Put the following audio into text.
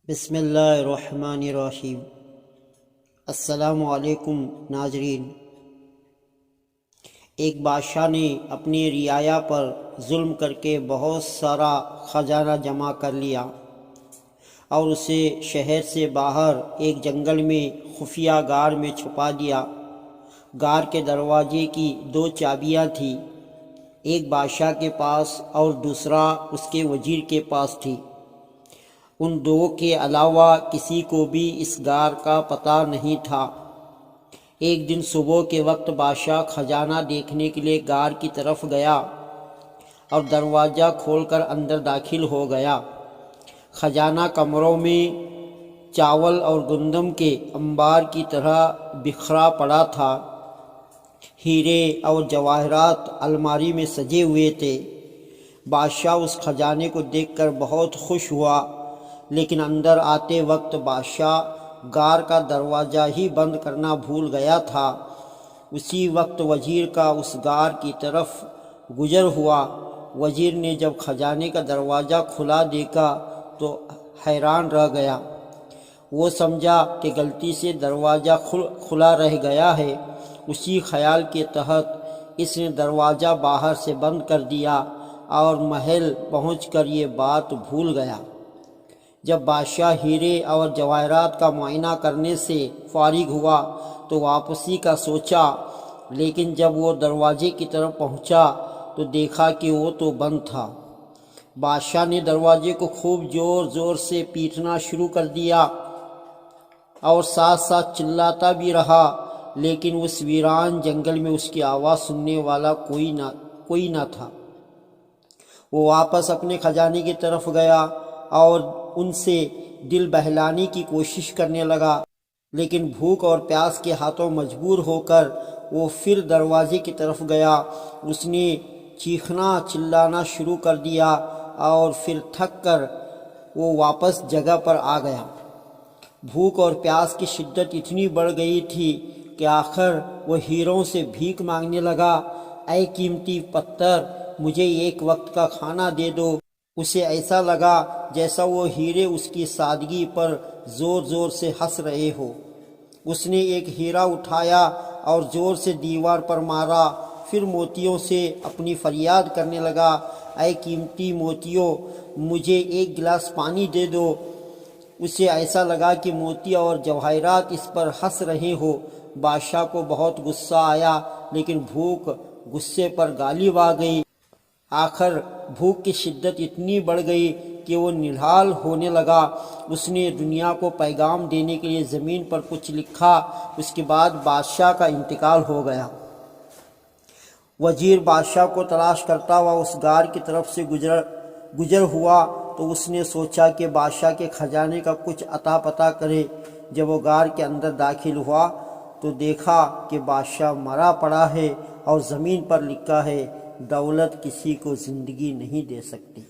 بسم اللہ الرحمن الرحیم۔ السلام علیکم ناظرین۔ ایک بادشاہ نے اپنی رعایا پر ظلم کر کے بہت سارا خزانہ جمع کر لیا اور اسے شہر سے باہر ایک جنگل میں خفیہ غار میں چھپا دیا۔ غار کے دروازے کی 2 چابیاں تھیں، ایک بادشاہ کے پاس اور دوسرا اس کے وزیر کے پاس تھی۔ ان 2 کے علاوہ کسی کو بھی اس غار کا پتہ نہیں تھا۔ ایک دن صبح کے وقت بادشاہ خزانہ دیکھنے کے لیے غار کی طرف گیا اور دروازہ کھول کر اندر داخل ہو گیا۔ خزانہ کمروں میں چاول اور گندم کے انبار کی طرح بکھرا پڑا تھا۔ ہیرے اور جواہرات الماری میں سجے ہوئے تھے۔ بادشاہ اس خزانے کو دیکھ کر بہت خوش ہوا، لیکن اندر آتے وقت بادشاہ غار کا دروازہ ہی بند کرنا بھول گیا تھا۔ اسی وقت وزیر کا اس غار کی طرف گزر ہوا۔ وزیر نے جب خزانے کا دروازہ کھلا دیکھا تو حیران رہ گیا۔ وہ سمجھا کہ غلطی سے دروازہ کھلا رہ گیا ہے۔ اسی خیال کے تحت اس نے دروازہ باہر سے بند کر دیا اور محل پہنچ کر یہ بات بھول گیا۔ جب بادشاہ ہیرے اور جواہرات کا معائنہ کرنے سے فارغ ہوا تو واپسی کا سوچا، لیکن جب وہ دروازے کی طرف پہنچا تو دیکھا کہ وہ تو بند تھا۔ بادشاہ نے دروازے کو خوب زور زور سے پیٹنا شروع کر دیا اور ساتھ ساتھ چلاتا بھی رہا، لیکن اس ویران جنگل میں اس کی آواز سننے والا کوئی نہ تھا۔ وہ واپس اپنے خزانے کی طرف گیا اور ان سے دل بہلانے کی کوشش کرنے لگا، لیکن بھوک اور پیاس کے ہاتھوں مجبور ہو کر وہ پھر دروازے کی طرف گیا۔ اس نے چیخنا چلانا شروع کر دیا اور پھر تھک کر وہ واپس جگہ پر آ گیا۔ بھوک اور پیاس کی شدت اتنی بڑھ گئی تھی کہ آخر وہ ہیروں سے بھیک مانگنے لگا، اے قیمتی پتھر، مجھے ایک وقت کا کھانا دے دو۔ اسے ایسا لگا جیسا وہ ہیرے اس کی سادگی پر زور زور سے ہنس رہے ہو۔ اس نے ایک ہیرا اٹھایا اور زور سے دیوار پر مارا، پھر موتیوں سے اپنی فریاد کرنے لگا، اے قیمتی موتیوں، مجھے ایک گلاس پانی دے دو۔ اسے ایسا لگا کہ موتی اور جواہرات اس پر ہنس رہے ہو۔ بادشاہ کو بہت غصہ آیا، لیکن بھوک غصے پر غالب آ گئی۔ آخر بھوک کی شدت اتنی بڑھ گئی کہ وہ نڈھال ہونے لگا۔ اس نے دنیا کو پیغام دینے کے لیے زمین پر کچھ لکھا۔ اس کے بعد بادشاہ کا انتقال ہو گیا۔ وزیر بادشاہ کو تلاش کرتا ہوا اس غار کی طرف سے گزر ہوا تو اس نے سوچا کہ بادشاہ کے خزانے کا کچھ عطا پتہ کرے۔ جب وہ غار کے اندر داخل ہوا تو دیکھا کہ بادشاہ مرا پڑا ہے اور زمین پر لکھا ہے، دولت کسی کو زندگی نہیں دے سکتی۔